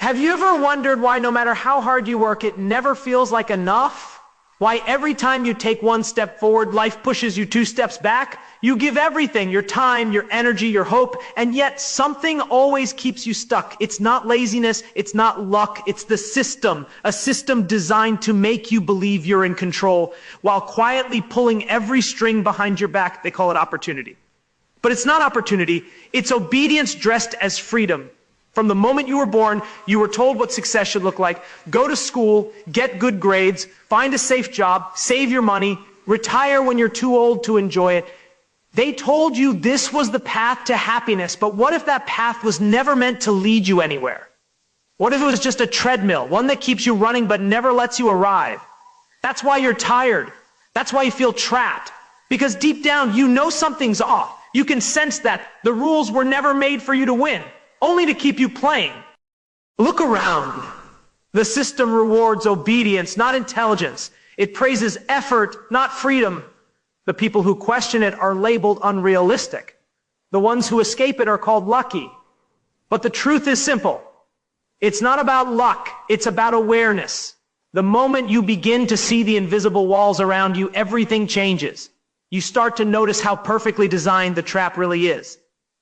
Have you ever wondered why no matter how hard you work, it never feels like enough? Why every time you take one step forward, life pushes you 2 steps back? You give everything, your time, your energy, your hope, and yet something always keeps you stuck. It's not laziness, it's not luck, it's the system. A system designed to make you believe you're in control, while quietly pulling every string behind your back. They call it opportunity. But it's not opportunity, it's obedience dressed as freedom. From the moment you were born, you were told what success should look like. Go to school, get good grades, find a safe job, save your money, retire when you're too old to enjoy it. They told you this was the path to happiness, but what if that path was never meant to lead you anywhere? What if it was just a treadmill, one that keeps you running but never lets you arrive? That's why you're tired. That's why you feel trapped. Because deep down, you know something's off. You can sense that the rules were never made for you to win, only to keep you playing. Look around. The system rewards obedience, not intelligence. It praises effort, not freedom. The people who question it are labeled unrealistic. The ones who escape it are called lucky. But the truth is simple. It's not about luck, it's about awareness. The moment you begin to see the invisible walls around you, everything changes. You start to notice how perfectly designed the trap really is.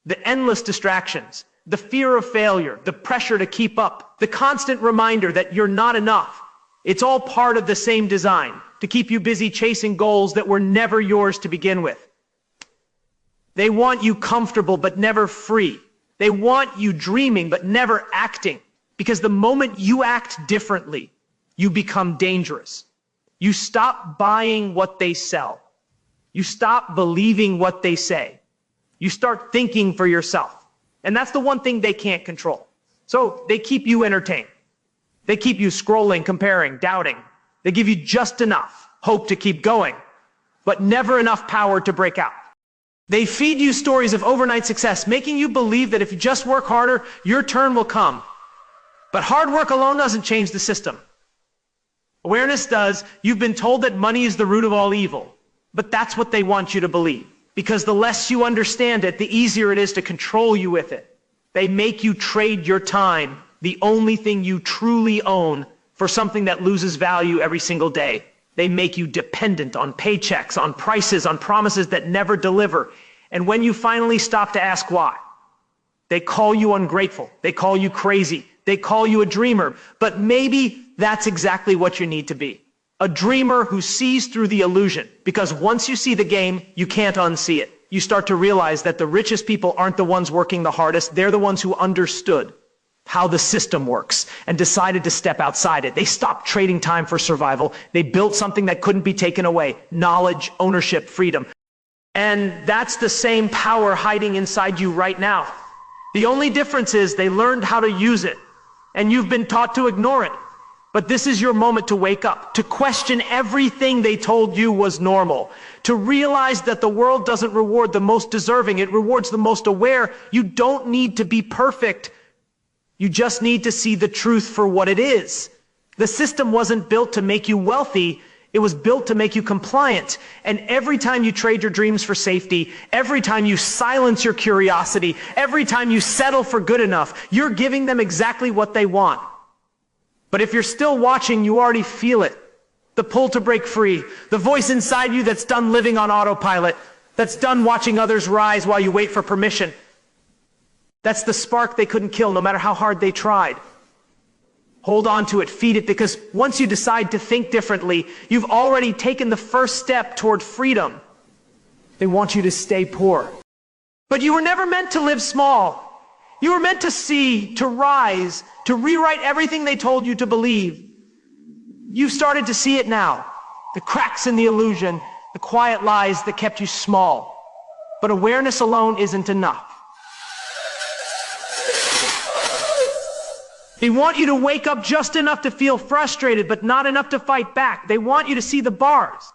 The endless distractions, the fear of failure, the pressure to keep up, the constant reminder that you're not enough. It's all part of the same design, to keep you busy chasing goals that were never yours to begin with. They want you comfortable but never free. They want you dreaming but never acting. Because the moment you act differently, you become dangerous. You stop buying what they sell. You stop believing what they say. You start thinking for yourself. And that's the one thing they can't control. So they keep you entertained. They keep you scrolling, comparing, doubting. They give you just enough hope to keep going, but never enough power to break out. They feed you stories of overnight success, making you believe that if you just work harder, your turn will come. But hard work alone doesn't change the system. Awareness does. You've been told that money is the root of all evil, but that's what they want you to believe. Because the less you understand it, the easier it is to control you with it. They make you trade your time, the only thing you truly own, for something that loses value every single day. They make you dependent on paychecks, on prices, on promises that never deliver. And when you finally stop to ask why, they call you ungrateful. They call you crazy. They call you a dreamer. But maybe that's exactly what you need to be. A dreamer who sees through the illusion, because once you see the game, you can't unsee it. You start to realize that the richest people aren't the ones working the hardest. They're the ones who understood how the system works and decided to step outside it. They stopped trading time for survival. They built something that couldn't be taken away: knowledge, ownership, freedom. And that's the same power hiding inside you right now. The only difference is they learned how to use it, and you've been taught to ignore it. But this is your moment to wake up, to question everything they told you was normal, to realize that the world doesn't reward the most deserving, it rewards the most aware. You don't need to be perfect. You just need to see the truth for what it is. The system wasn't built to make you wealthy, it was built to make you compliant. And every time you trade your dreams for safety, every time you silence your curiosity, every time you settle for good enough, you're giving them exactly what they want. But if you're still watching, you already feel it. The pull to break free, the voice inside you that's done living on autopilot, that's done watching others rise while you wait for permission. That's the spark they couldn't kill, no matter how hard they tried. Hold on to it, feed it, because once you decide to think differently, you've already taken the first step toward freedom. They want you to stay poor. But you were never meant to live small. You were meant to see, to rise, to rewrite everything they told you to believe. You've started to see it now. The cracks in the illusion, the quiet lies that kept you small. But awareness alone isn't enough. They want you to wake up just enough to feel frustrated, but not enough to fight back. They want you to see the bars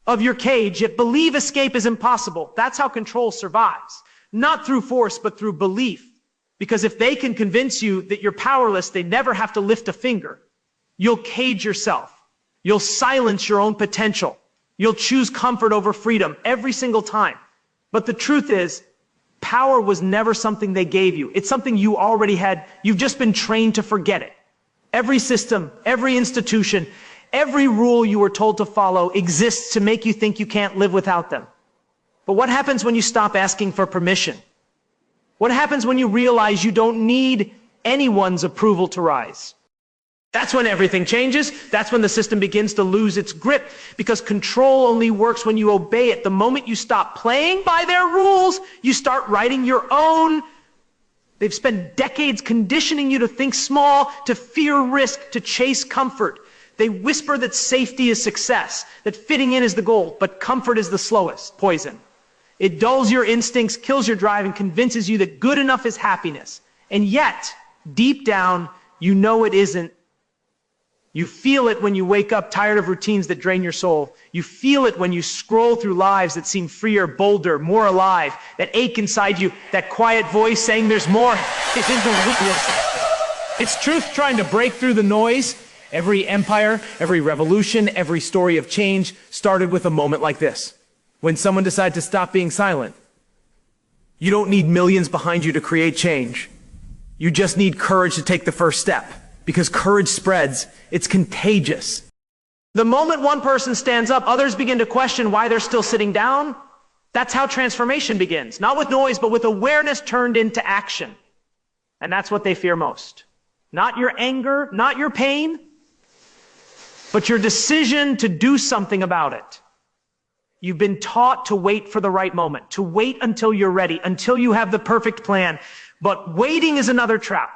of your cage, yet believe escape is impossible. That's how control survives. Not through force, but through belief. Because if they can convince you that you're powerless, they never have to lift a finger. You'll cage yourself. You'll silence your own potential. You'll choose comfort over freedom every single time. But the truth is, Power was never something they gave you. It's something you already had. You've just been trained to forget it. Every system, every institution, every rule you were told to follow exists to make you think you can't live without them. But what happens when you stop asking for permission? What happens when you realize you don't need anyone's approval to rise? That's when everything changes. That's when the system begins to lose its grip, because control only works when you obey it. The moment you stop playing by their rules, you start writing your own. They've spent decades conditioning you to think small, to fear risk, to chase comfort. They whisper that safety is success, that fitting in is the goal, but comfort is the slowest poison. It dulls your instincts, kills your drive, and convinces you that good enough is happiness. And yet, deep down, you know it isn't. You feel it when you wake up tired of routines that drain your soul. You feel it when you scroll through lives that seem freer, bolder, more alive, that ache inside you, that quiet voice saying there's more. It isn't weakness. It's truth trying to break through the noise. Every empire, every revolution, every story of change started with a moment like this, when someone decided to stop being silent. You don't need millions behind you to create change. You just need courage to take the first step. Because courage spreads, it's contagious. The moment one person stands up, others begin to question why they're still sitting down. That's how transformation begins. Not with noise, but with awareness turned into action. And that's what they fear most. Not your anger, not your pain, but your decision to do something about it. You've been taught to wait for the right moment, to wait until you're ready, until you have the perfect plan. But waiting is another trap.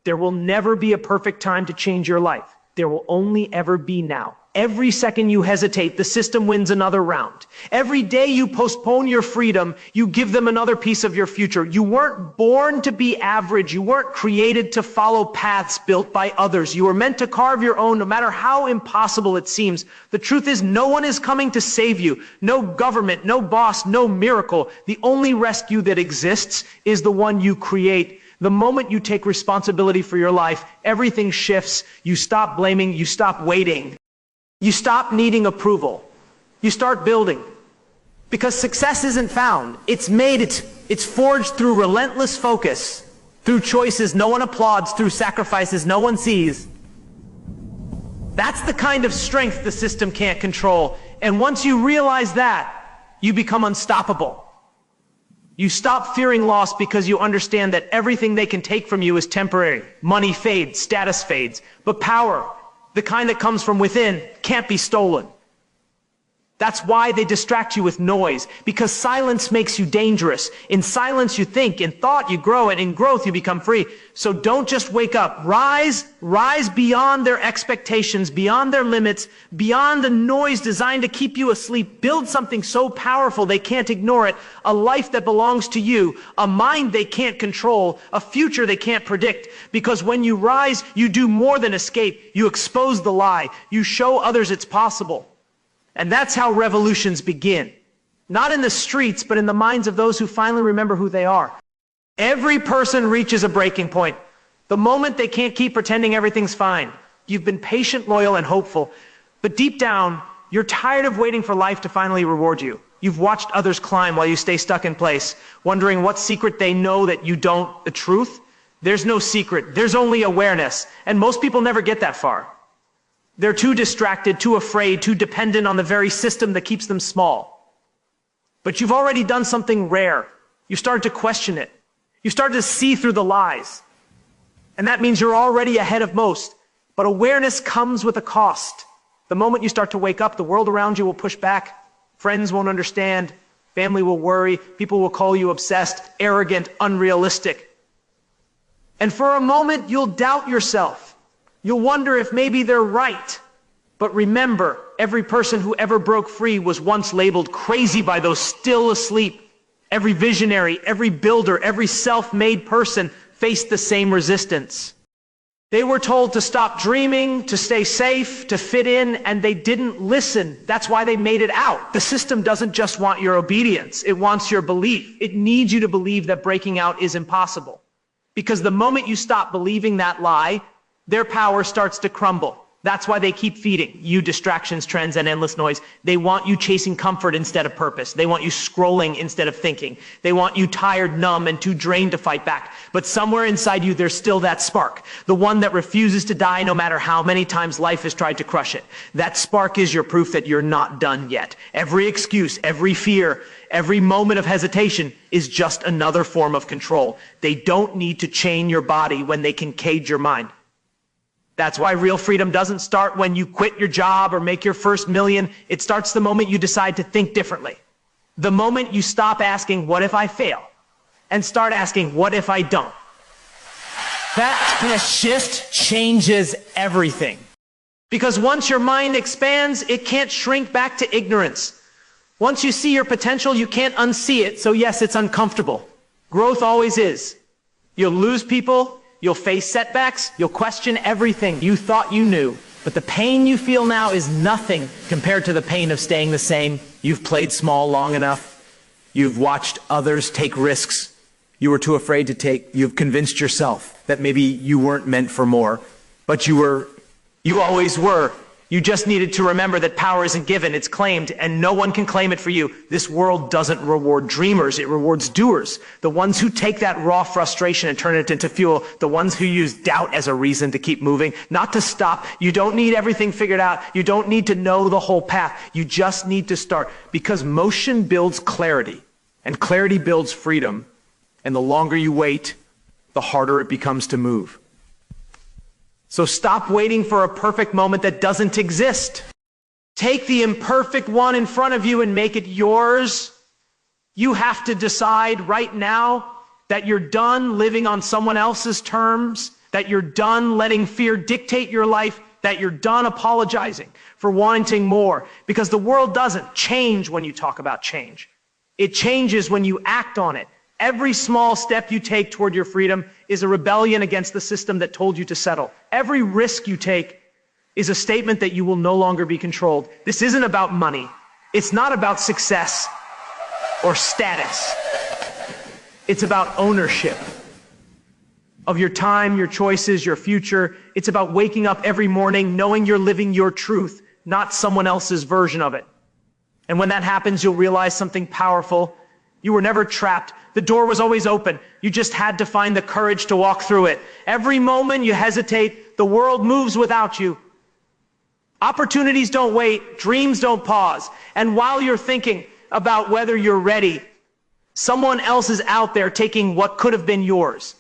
There will never be a perfect time to change your life. There will only ever be now. Every second you hesitate, the system wins another round. Every day you postpone your freedom, you give them another piece of your future. You weren't born to be average. You weren't created to follow paths built by others. You were meant to carve your own, no matter how impossible it seems. The truth is, no one is coming to save you. No government, no boss, no miracle. The only rescue that exists is the one you create. The moment you take responsibility for your life, everything shifts. You stop blaming, you stop waiting. You stop needing approval. You start building. Because success isn't found. It's made, it's forged through relentless focus, through choices no one applauds, through sacrifices no one sees. That's the kind of strength the system can't control. And once you realize that, you become unstoppable. You stop fearing loss because you understand that everything they can take from you is temporary. Money fades, status fades. But power, the kind that comes from within, can't be stolen. That's why they distract you with noise, because silence makes you dangerous. In silence you think, in thought you grow, and in growth you become free. So don't just wake up. Rise beyond their expectations, beyond their limits, beyond the noise designed to keep you asleep. Build something so powerful they can't ignore it, a life that belongs to you, a mind they can't control, a future they can't predict. Because when you rise, you do more than escape. You expose the lie. You show others it's possible. And that's how revolutions begin. Not in the streets, but in the minds of those who finally remember who they are. Every person reaches a breaking point. The moment they can't keep pretending everything's fine. You've been patient, loyal, and hopeful. But deep down, you're tired of waiting for life to finally reward you. You've watched others climb while you stay stuck in place, wondering what secret they know that you don't. The truth? There's no secret. There's only awareness. And most people never get that far. They're too distracted, too afraid, too dependent on the very system that keeps them small. But you've already done something rare. You started to question it. You started to see through the lies. And that means you're already ahead of most. But awareness comes with a cost. The moment you start to wake up, the world around you will push back. Friends won't understand. Family will worry. People will call you obsessed, arrogant, unrealistic. And for a moment, you'll doubt yourself. You'll wonder if maybe they're right. But remember, every person who ever broke free was once labeled crazy by those still asleep. Every visionary, every builder, every self-made person faced the same resistance. They were told to stop dreaming, to stay safe, to fit in, and they didn't listen. That's why they made it out. The system doesn't just want your obedience. It wants your belief. It needs you to believe that breaking out is impossible. Because the moment you stop believing that lie, their power starts to crumble. That's why they keep feeding you distractions, trends, and endless noise. They want you chasing comfort instead of purpose. They want you scrolling instead of thinking. They want you tired, numb, and too drained to fight back. But somewhere inside you, there's still that spark. The one that refuses to die no matter how many times life has tried to crush it. That spark is your proof that you're not done yet. Every excuse, every fear, every moment of hesitation is just another form of control. They don't need to chain your body when they can cage your mind. That's why real freedom doesn't start when you quit your job or make your first million. It starts the moment you decide to think differently. The moment you stop asking, what if I fail? And start asking, what if I don't? That shift changes everything. Because once your mind expands, it can't shrink back to ignorance. Once you see your potential, you can't unsee it. So yes, it's uncomfortable. Growth always is. You'll lose people. You'll face setbacks. You'll question everything you thought you knew. But the pain you feel now is nothing compared to the pain of staying the same. You've played small long enough. You've watched others take risks you were too afraid to take. You've convinced yourself that maybe you weren't meant for more. But you always were. You just needed to remember that power isn't given, it's claimed, and no one can claim it for you. This world doesn't reward dreamers, it rewards doers. The ones who take that raw frustration and turn it into fuel. The ones who use doubt as a reason to keep moving, not to stop. You don't need everything figured out. You don't need to know the whole path. You just need to start. Because motion builds clarity, and clarity builds freedom. And the longer you wait, the harder it becomes to move. So stop waiting for a perfect moment that doesn't exist. Take the imperfect one in front of you and make it yours. You have to decide right now that you're done living on someone else's terms, that you're done letting fear dictate your life, that you're done apologizing for wanting more. Because the world doesn't change when you talk about change. It changes when you act on it. Every small step you take toward your freedom is a rebellion against the system that told you to settle. Every risk you take is a statement that you will no longer be controlled. This isn't about money. It's not about success or status. It's about ownership of your time, your choices, your future. It's about waking up every morning knowing you're living your truth, not someone else's version of it. And when that happens, you'll realize something powerful. You were never trapped. The door was always open. You just had to find the courage to walk through it. Every moment you hesitate, the world moves without you. Opportunities don't wait. Dreams don't pause. And while you're thinking about whether you're ready, someone else is out there taking what could have been yours.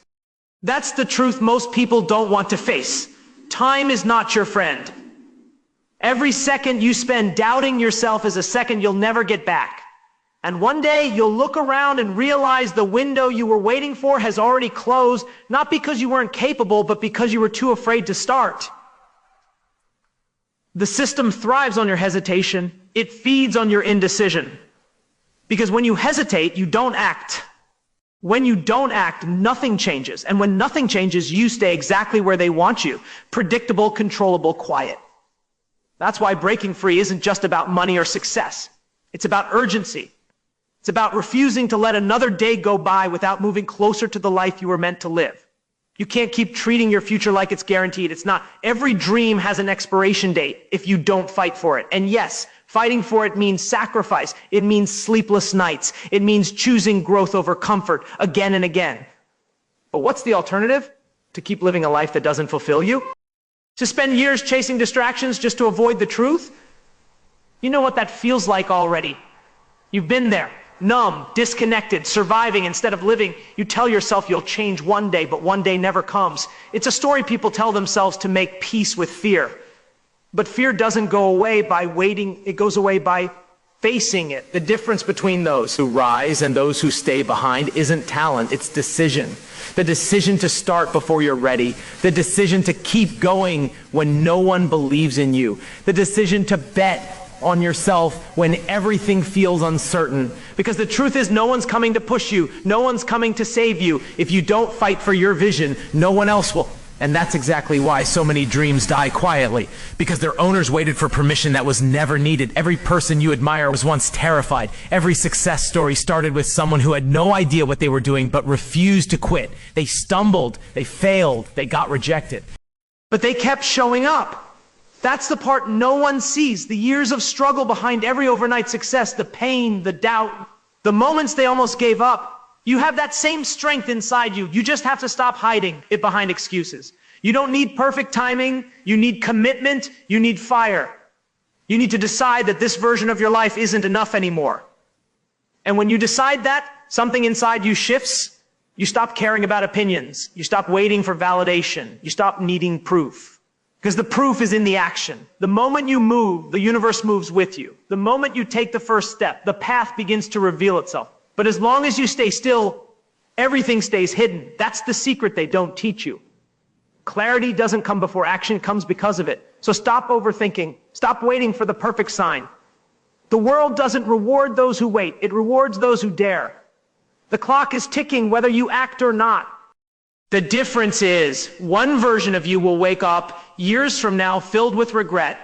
That's the truth most people don't want to face. Time is not your friend. Every second you spend doubting yourself is a second you'll never get back. And one day you'll look around and realize the window you were waiting for has already closed, not because you weren't capable, but because you were too afraid to start. The system thrives on your hesitation. It feeds on your indecision. Because when you hesitate, you don't act. When you don't act, nothing changes. And when nothing changes, you stay exactly where they want you. Predictable, controllable, quiet. That's why breaking free isn't just about money or success. It's about urgency. It's about refusing to let another day go by without moving closer to the life you were meant to live. You can't keep treating your future like it's guaranteed. It's not. Every dream has an expiration date if you don't fight for it. And yes, fighting for it means sacrifice. It means sleepless nights. It means choosing growth over comfort again and again. But what's the alternative? To keep living a life that doesn't fulfill you? To spend years chasing distractions just to avoid the truth? You know what that feels like already. You've been there. Numb, disconnected, surviving instead of living. You tell yourself you'll change one day, but one day never comes. It's a story people tell themselves to make peace with fear. But fear doesn't go away by waiting. It goes away by facing it. The difference between those who rise and those who stay behind isn't talent, it's decision. The decision to start before you're ready. The decision to keep going when no one believes in you. The decision to bet on yourself when everything feels uncertain. Because the truth is, no one's coming to push you. No one's coming to save you. If you don't fight for your vision, no one else will. And that's exactly why so many dreams die quietly. Because their owners waited for permission that was never needed. Every person you admire was once terrified. Every success story started with someone who had no idea what they were doing but refused to quit. They stumbled, they failed, they got rejected. But they kept showing up. That's the part no one sees, the years of struggle behind every overnight success, the pain, the doubt, the moments they almost gave up. You have that same strength inside you. You just have to stop hiding it behind excuses. You don't need perfect timing. You need commitment. You need fire. You need to decide that this version of your life isn't enough anymore. And when you decide that, something inside you shifts. You stop caring about opinions. You stop waiting for validation. You stop needing proof. Because the proof is in the action. The moment you move, the universe moves with you. The moment you take the first step, the path begins to reveal itself. But as long as you stay still, everything stays hidden. That's the secret they don't teach you. Clarity doesn't come before action, it comes because of it. So stop overthinking. Stop waiting for the perfect sign. The world doesn't reward those who wait. It rewards those who dare. The clock is ticking whether you act or not. The difference is, one version of you will wake up years from now filled with regret,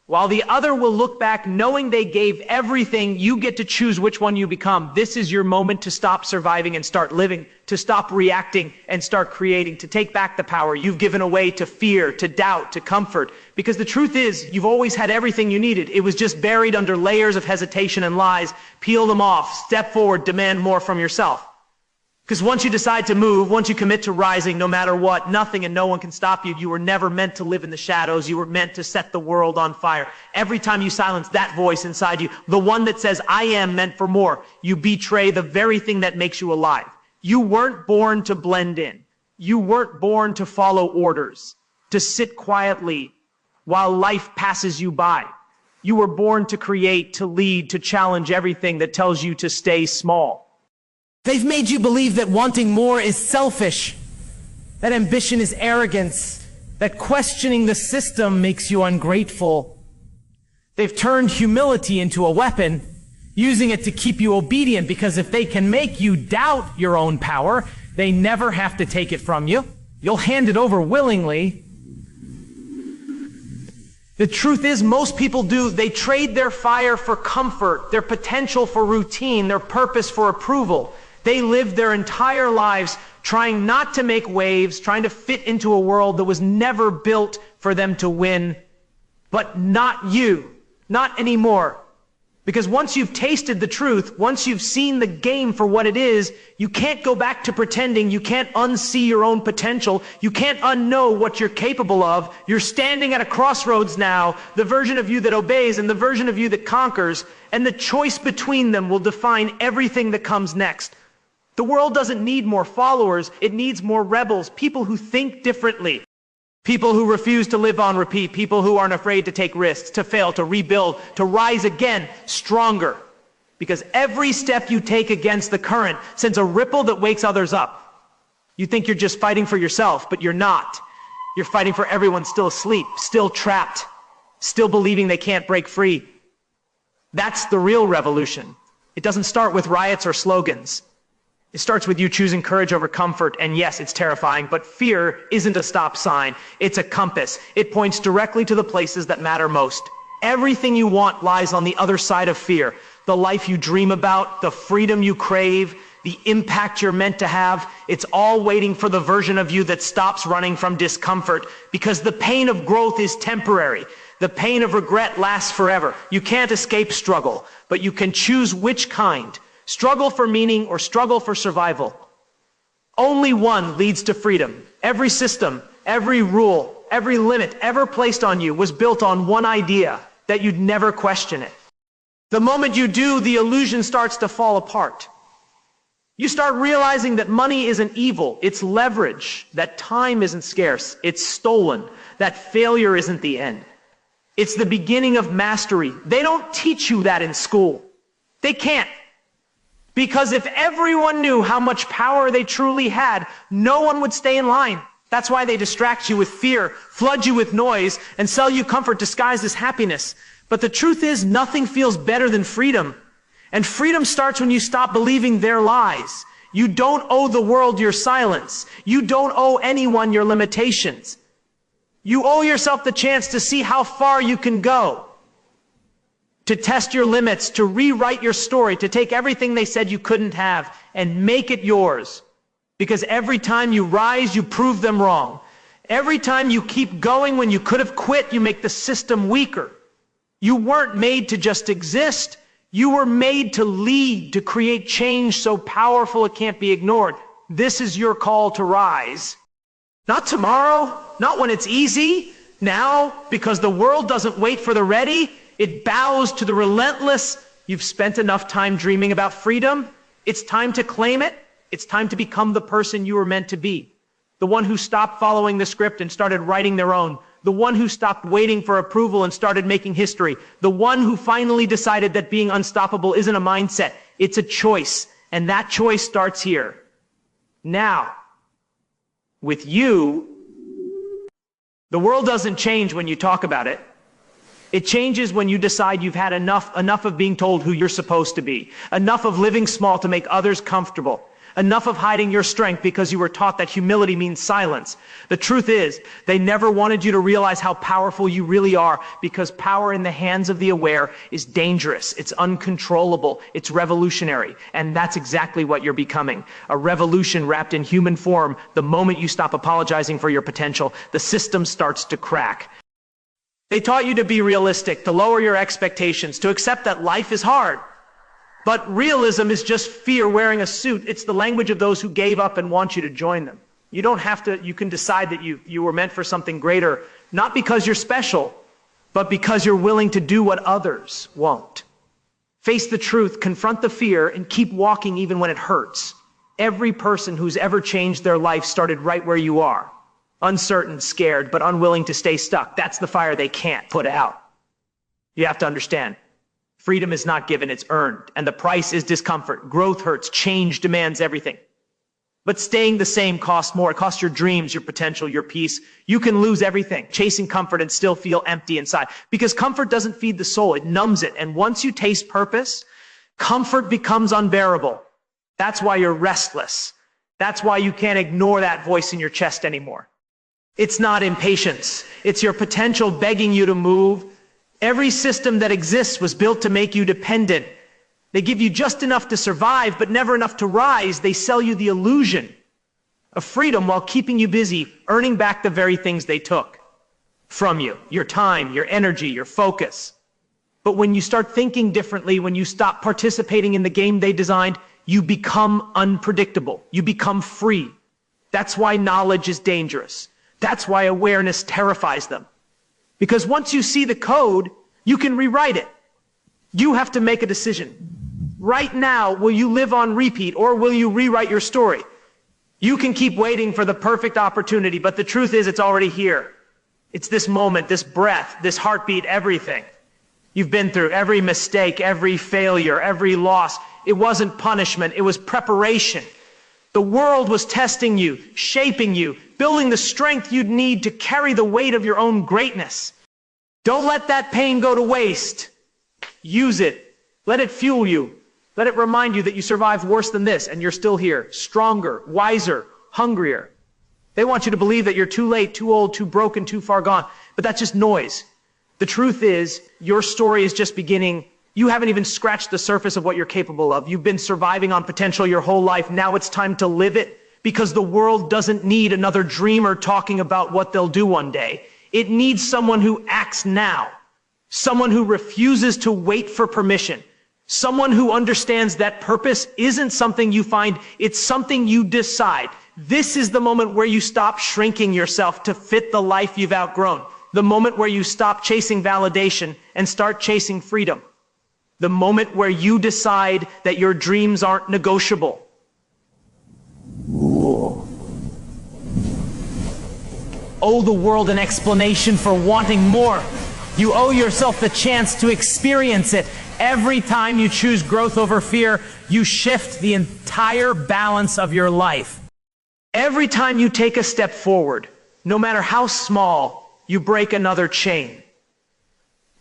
while the other will look back knowing they gave everything. You get to choose which one you become. This is your moment to stop surviving and start living, to stop reacting and start creating, to take back the power you've given away to fear, to doubt, to comfort. Because the truth is, you've always had everything you needed. It was just buried under layers of hesitation and lies. Peel them off, step forward, demand more from yourself. Because once you decide to move, once you commit to rising, no matter what, nothing and no one can stop you. You were never meant to live in the shadows. You were meant to set the world on fire. Every time you silence that voice inside you, the one that says, I am meant for more, you betray the very thing that makes you alive. You weren't born to blend in. You weren't born to follow orders, to sit quietly while life passes you by. You were born to create, to lead, to challenge everything that tells you to stay small. They've made you believe that wanting more is selfish, that ambition is arrogance, that questioning the system makes you ungrateful. They've turned humility into a weapon, using it to keep you obedient, because if they can make you doubt your own power, they never have to take it from you. You'll hand it over willingly. The truth is, most people do. They trade their fire for comfort, their potential for routine, their purpose for approval. They lived their entire lives trying not to make waves, trying to fit into a world that was never built for them to win. But not you. Not anymore. Because once you've tasted the truth, once you've seen the game for what it is, you can't go back to pretending. You can't unsee your own potential. You can't unknow what you're capable of. You're standing at a crossroads now, the version of you that obeys and the version of you that conquers, and the choice between them will define everything that comes next. The world doesn't need more followers, it needs more rebels, people who think differently, people who refuse to live on repeat, people who aren't afraid to take risks, to fail, to rebuild, to rise again, stronger. Because every step you take against the current sends a ripple that wakes others up. You think you're just fighting for yourself, but you're not. You're fighting for everyone still asleep, still trapped, still believing they can't break free. That's the real revolution. It doesn't start with riots or slogans. It starts with you choosing courage over comfort, and yes, it's terrifying, but fear isn't a stop sign. It's a compass. It points directly to the places that matter most. Everything you want lies on the other side of fear. The life you dream about, the freedom you crave, the impact you're meant to have, it's all waiting for the version of you that stops running from discomfort, because the pain of growth is temporary. The pain of regret lasts forever. You can't escape struggle, but you can choose which kind. Struggle for meaning or struggle for survival. Only one leads to freedom. Every system, every rule, every limit ever placed on you was built on one idea, that you'd never question it. The moment you do, the illusion starts to fall apart. You start realizing that money isn't evil, it's leverage, that time isn't scarce, it's stolen, that failure isn't the end. It's the beginning of mastery. They don't teach you that in school. They can't. Because if everyone knew how much power they truly had, no one would stay in line. That's why they distract you with fear, flood you with noise, and sell you comfort disguised as happiness. But the truth is, nothing feels better than freedom. And freedom starts when you stop believing their lies. You don't owe the world your silence. You don't owe anyone your limitations. You owe yourself the chance to see how far you can go. To test your limits, to rewrite your story, to take everything they said you couldn't have and make it yours. Because every time you rise, you prove them wrong. Every time you keep going when you could have quit, you make the system weaker. You weren't made to just exist. You were made to lead, to create change so powerful it can't be ignored. This is your call to rise. Not tomorrow, not when it's easy, now, because the world doesn't wait for the ready. It bows to the relentless. You've spent enough time dreaming about freedom. It's time to claim it. It's time to become the person you were meant to be. The one who stopped following the script and started writing their own. The one who stopped waiting for approval and started making history. The one who finally decided that being unstoppable isn't a mindset. It's a choice. And that choice starts here. Now, with you, the world doesn't change when you talk about it. It changes when you decide you've had enough of being told who you're supposed to be, enough of living small to make others comfortable, enough of hiding your strength because you were taught that humility means silence. The truth is, they never wanted you to realize how powerful you really are, because power in the hands of the aware is dangerous, it's uncontrollable, it's revolutionary, and that's exactly what you're becoming. A revolution wrapped in human form. The moment you stop apologizing for your potential, the system starts to crack. They taught you to be realistic, to lower your expectations, to accept that life is hard. But realism is just fear wearing a suit. It's the language of those who gave up and want you to join them. You don't have to, you can decide that you were meant for something greater, not because you're special, but because you're willing to do what others won't. Face the truth, confront the fear, and keep walking even when it hurts. Every person who's ever changed their life started right where you are. Uncertain, scared, but unwilling to stay stuck. That's the fire they can't put out. You have to understand. Freedom is not given, it's earned. And the price is discomfort. Growth hurts. Change demands everything. But staying the same costs more. It costs your dreams, your potential, your peace. You can lose everything, chasing comfort and still feel empty inside. Because comfort doesn't feed the soul, it numbs it. And once you taste purpose, comfort becomes unbearable. That's why you're restless. That's why you can't ignore that voice in your chest anymore. It's not impatience. It's your potential begging you to move. Every system that exists was built to make you dependent. They give you just enough to survive, but never enough to rise. They sell you the illusion of freedom while keeping you busy, earning back the very things they took from you. Your time, your energy, your focus. But when you start thinking differently, when you stop participating in the game they designed, you become unpredictable. You become free. That's why knowledge is dangerous. That's why awareness terrifies them. Because once you see the code, you can rewrite it. You have to make a decision. Right now, will you live on repeat or will you rewrite your story? You can keep waiting for the perfect opportunity, but the truth is it's already here. It's this moment, this breath, this heartbeat, everything. You've been through every mistake, every failure, every loss. It wasn't punishment, it was preparation. The world was testing you, shaping you, building the strength you'd need to carry the weight of your own greatness. Don't let that pain go to waste. Use it. Let it fuel you. Let it remind you that you survived worse than this and you're still here, stronger, wiser, hungrier. They want you to believe that you're too late, too old, too broken, too far gone, but that's just noise. The truth is, your story is just beginning. You haven't even scratched the surface of what you're capable of. You've been surviving on potential your whole life. Now it's time to live it, because the world doesn't need another dreamer talking about what they'll do one day. It needs someone who acts now. Someone who refuses to wait for permission. Someone who understands that purpose isn't something you find, it's something you decide. This is the moment where you stop shrinking yourself to fit the life you've outgrown. The moment where you stop chasing validation and start chasing freedom. The moment where you decide that your dreams aren't negotiable. Owe the world an explanation for wanting more. You owe yourself the chance to experience it. Every time you choose growth over fear, you shift the entire balance of your life. Every time you take a step forward, no matter how small, you break another chain.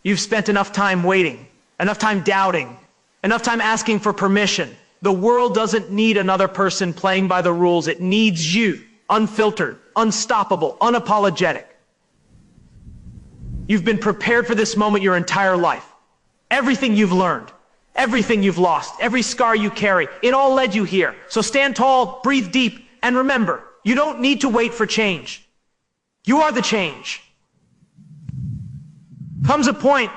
You've spent enough time waiting, enough time doubting, enough time asking for permission. The world doesn't need another person playing by the rules. It needs you, unfiltered, unstoppable, unapologetic. You've been prepared for this moment your entire life. Everything you've learned, everything you've lost, every scar you carry, it all led you here. So stand tall, breathe deep, and remember, you don't need to wait for change. You are the change. Comes a point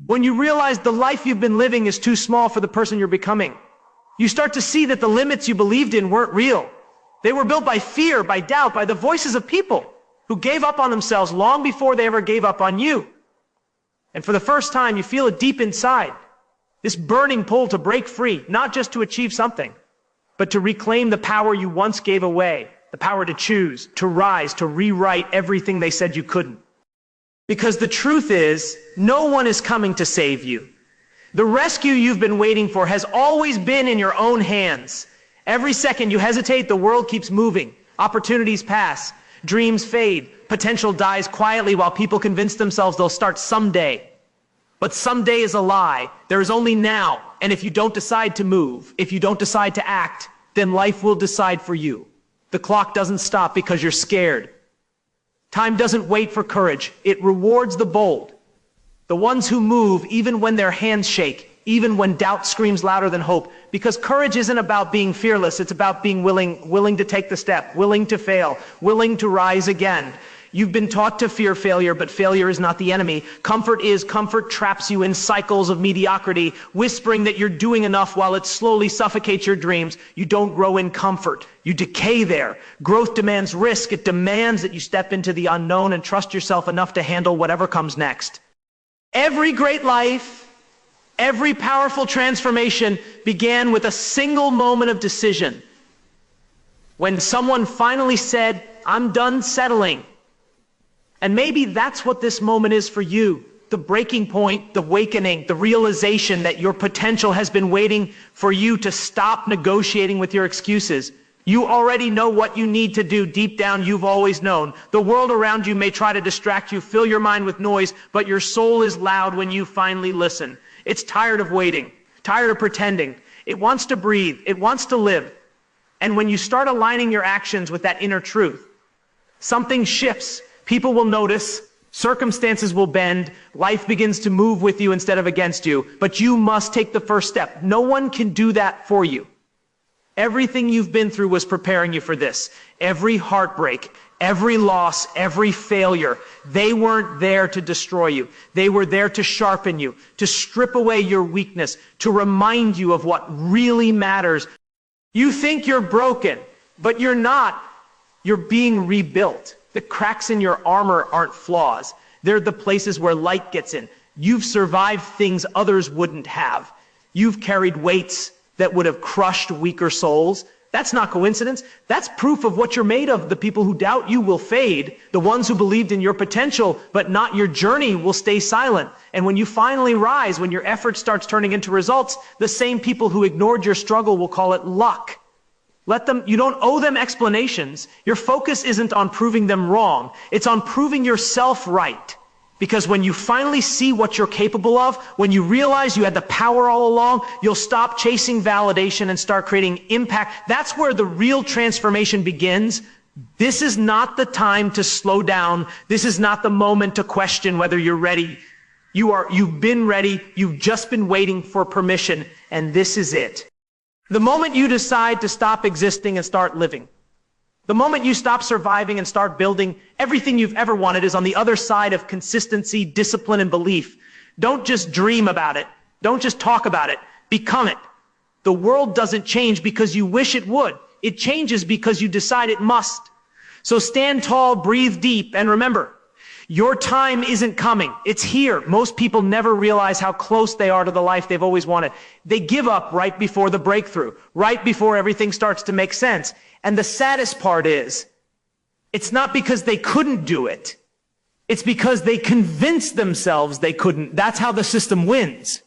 when you realize the life you've been living is too small for the person you're becoming. You start to see that the limits you believed in weren't real. They were built by fear, by doubt, by the voices of people who gave up on themselves long before they ever gave up on you. And for the first time, you feel it deep inside. This burning pull to break free, not just to achieve something, but to reclaim the power you once gave away, the power to choose, to rise, to rewrite everything they said you couldn't. Because the truth is, no one is coming to save you. The rescue you've been waiting for has always been in your own hands. Every second you hesitate, the world keeps moving. Opportunities pass, dreams fade, potential dies quietly while people convince themselves they'll start someday. But someday is a lie. There is only now. And if you don't decide to move, if you don't decide to act, then life will decide for you. The clock doesn't stop because you're scared. Time doesn't wait for courage. It rewards the bold. The ones who move even when their hands shake, even when doubt screams louder than hope. Because courage isn't about being fearless. It's about being willing to take the step, willing to fail, willing to rise again. You've been taught to fear failure, but failure is not the enemy. Comfort traps you in cycles of mediocrity, whispering that you're doing enough while it slowly suffocates your dreams. You don't grow in comfort. You decay there. Growth demands risk. It demands that you step into the unknown and trust yourself enough to handle whatever comes next. Every great life, every powerful transformation began with a single moment of decision. When someone finally said, "I'm done settling." And maybe that's what this moment is for you. The breaking point, the awakening, the realization that your potential has been waiting for you to stop negotiating with your excuses. You already know what you need to do. Deep down, you've always known. The world around you may try to distract you, fill your mind with noise, but your soul is loud when you finally listen. It's tired of waiting, tired of pretending. It wants to breathe. It wants to live. And when you start aligning your actions with that inner truth, something shifts. People will notice, circumstances will bend, life begins to move with you instead of against you, but you must take the first step. No one can do that for you. Everything you've been through was preparing you for this. Every heartbreak, every loss, every failure, they weren't there to destroy you. They were there to sharpen you, to strip away your weakness, to remind you of what really matters. You think you're broken, but you're not. You're being rebuilt. The cracks in your armor aren't flaws. They're the places where light gets in. You've survived things others wouldn't have. You've carried weights that would have crushed weaker souls. That's not coincidence. That's proof of what you're made of. The people who doubt you will fade. The ones who believed in your potential but not your journey will stay silent. And when you finally rise, when your effort starts turning into results, the same people who ignored your struggle will call it luck. You don't owe them explanations. Your focus isn't on proving them wrong. It's on proving yourself right. Because when you finally see what you're capable of, when you realize you had the power all along, you'll stop chasing validation and start creating impact. That's where the real transformation begins. This is not the time to slow down. This is not the moment to question whether you're ready. You've been ready. You've just been waiting for permission. And this is it. The moment you decide to stop existing and start living, the moment you stop surviving and start building, everything you've ever wanted is on the other side of consistency, discipline, and belief. Don't just dream about it. Don't just talk about it. Become it. The world doesn't change because you wish it would. It changes because you decide it must. So stand tall, breathe deep, and remember, your time isn't coming. It's here. Most people never realize how close they are to the life they've always wanted. They give up right before the breakthrough, right before everything starts to make sense. And the saddest part is, it's not because they couldn't do it. It's because they convinced themselves they couldn't. That's how the system wins.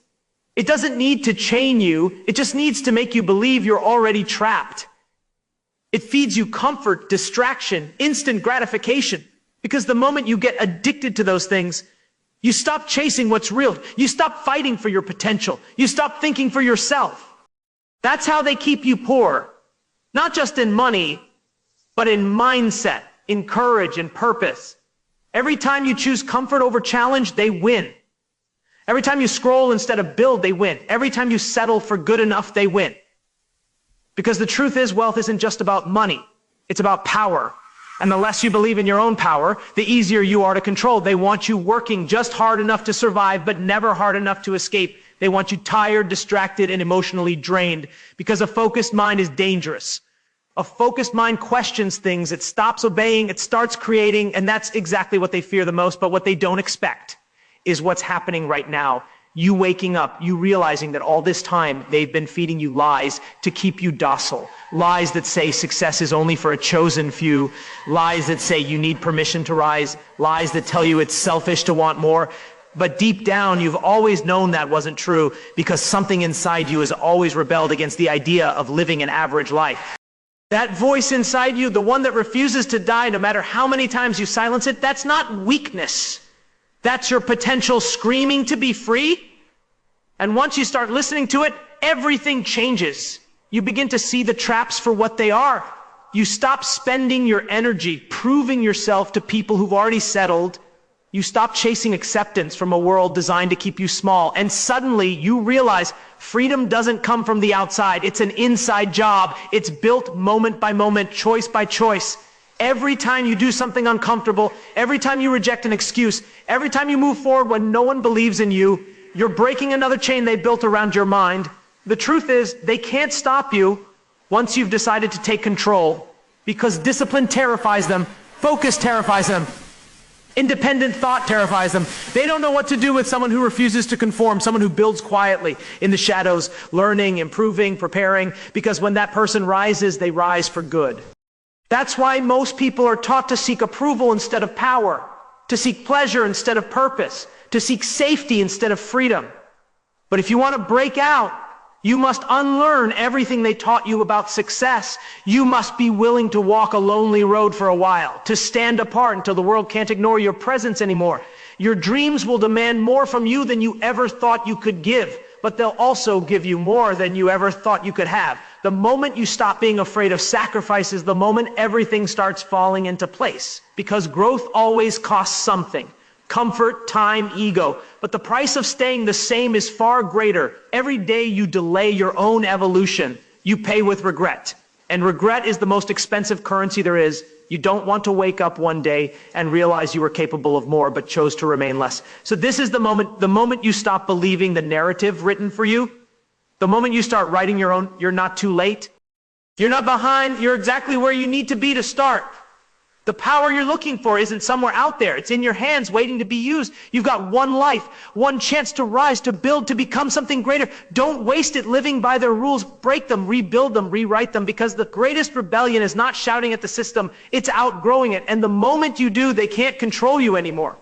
It doesn't need to chain you. It just needs to make you believe you're already trapped. It feeds you comfort, distraction, instant gratification. Because the moment you get addicted to those things, you stop chasing what's real. You stop fighting for your potential. You stop thinking for yourself. That's how they keep you poor. Not just in money, but in mindset, in courage, and purpose. Every time you choose comfort over challenge, they win. Every time you scroll instead of build, they win. Every time you settle for good enough, they win. Because the truth is, wealth isn't just about money. It's about power. And the less you believe in your own power, the easier you are to control. They want you working just hard enough to survive, but never hard enough to escape. They want you tired, distracted, and emotionally drained, because a focused mind is dangerous. A focused mind questions things. It stops obeying. It starts creating. And that's exactly what they fear the most. But what they don't expect is what's happening right now. You waking up, you realizing that all this time they've been feeding you lies to keep you docile. Lies that say success is only for a chosen few. Lies that say you need permission to rise. Lies that tell you it's selfish to want more. But deep down, you've always known that wasn't true, because something inside you has always rebelled against the idea of living an average life. That voice inside you, the one that refuses to die no matter how many times you silence it, that's not weakness. That's your potential screaming to be free. And once you start listening to it, everything changes. You begin to see the traps for what they are. You stop spending your energy proving yourself to people who've already settled. You stop chasing acceptance from a world designed to keep you small. And suddenly you realize freedom doesn't come from the outside. It's an inside job. It's built moment by moment, choice by choice. Every time you do something uncomfortable, every time you reject an excuse, every time you move forward when no one believes in you, you're breaking another chain they built around your mind. The truth is, they can't stop you once you've decided to take control, because discipline terrifies them, focus terrifies them, independent thought terrifies them. They don't know what to do with someone who refuses to conform, someone who builds quietly in the shadows, learning, improving, preparing, because when that person rises, they rise for good. That's why most people are taught to seek approval instead of power, to seek pleasure instead of purpose, to seek safety instead of freedom. But if you want to break out, you must unlearn everything they taught you about success. You must be willing to walk a lonely road for a while, to stand apart until the world can't ignore your presence anymore. Your dreams will demand more from you than you ever thought you could give, but they'll also give you more than you ever thought you could have. The moment you stop being afraid of sacrifice is the moment everything starts falling into place, because growth always costs something. Comfort, time, ego. But the price of staying the same is far greater. Every day you delay your own evolution, you pay with regret. And regret is the most expensive currency there is. You don't want to wake up one day and realize you were capable of more, but chose to remain less. So this is the moment you stop believing the narrative written for you, the moment you start writing your own, you're not too late. You're not behind, you're exactly where you need to be to start. The power you're looking for isn't somewhere out there. It's in your hands waiting to be used. You've got one life, one chance to rise, to build, to become something greater. Don't waste it living by their rules. Break them, rebuild them, rewrite them, because the greatest rebellion is not shouting at the system. It's outgrowing it. And the moment you do, they can't control you anymore.